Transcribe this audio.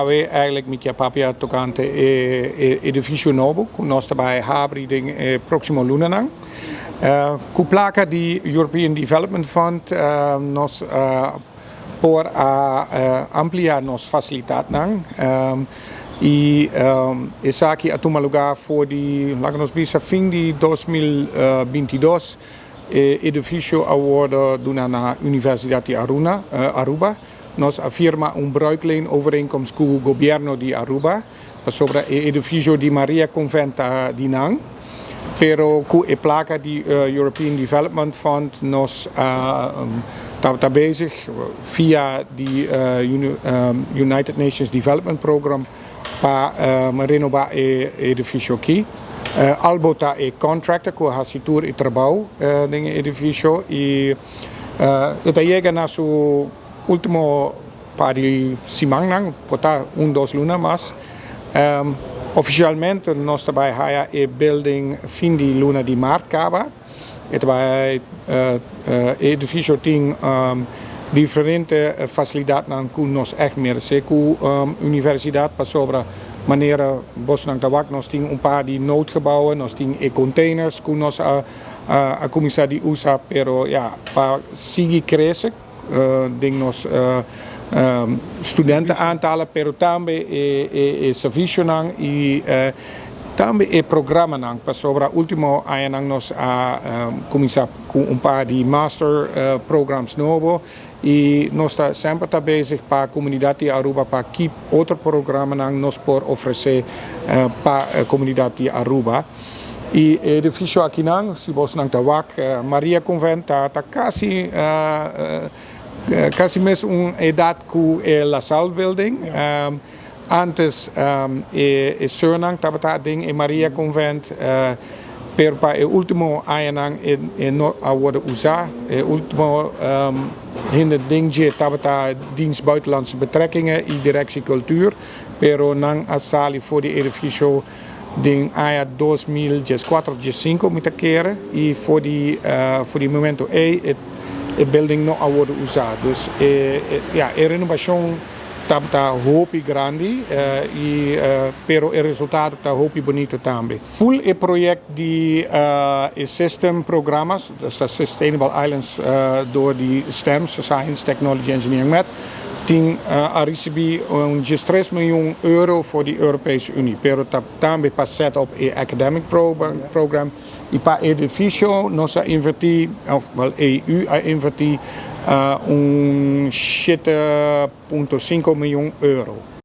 We eigenlijk met papia tocante edifício novo, com nós trabalhamos habriding próximo lunanang. Com placa de European Development Fund, nós por ampliar nos facilidade nang. Esse aqui é um lugar for de, lá que nós bisa fim de 2022, edifício award na Universidade de Aruba. Nós afirma bruikleen overeenkomst com o governo de Aruba sobre o edifício de Maria Conventa de Nang. Pero com a placa de European Development Fund nós estamos bezig via o United Nations Development Program para renovar o edifício aqui. Albo está contractor com a Citur e trabalho no edifício e está chegando a sua último pari simang pota 2 lunas mas oficialmente nós trabalhamos em building fim de luna de março acaba edifício tem diferentes facilidades que nós echt merecemos com universidade para sobre maneira Bosnang Tabak nós temos paar de noodgebouwen nós temos containers que nós a comissário usa pero para seguir crescer nós studenten aantallen, pero também serviço e também programa nang para sobre o último ano nós começar com par de master programs novo e nós está sempre bezig para a comunidade de Aruba para keep outro programa nang nós por oferecer para a comunidade de Aruba. E o edifício aqui nang, se você não tawak, Maria Conventa está quase mesmo idade com a La Salle Building. Antes, o Surnang estava em Maria Convent, pero para o último ano não agora usar. O último hinder ding estava dienst buitenlandse betrekkingen e directie cultuur, pero não a sali voor de edifício ding a 2004-2005 met keren e voor die momento a building não agora usado. Dus a renovação está hopi grande pero o resultado está hopi bonito também. Full o projeto de system programas, das Sustainable Islands door die STEM, Science, Technology, Engineering Met, tem a receber 3 miljoen euro voor de Europese Unie. Pero também para set op een academic program. E para o edifício, nós investimos, a EU investiu 7,5 miljoen euro.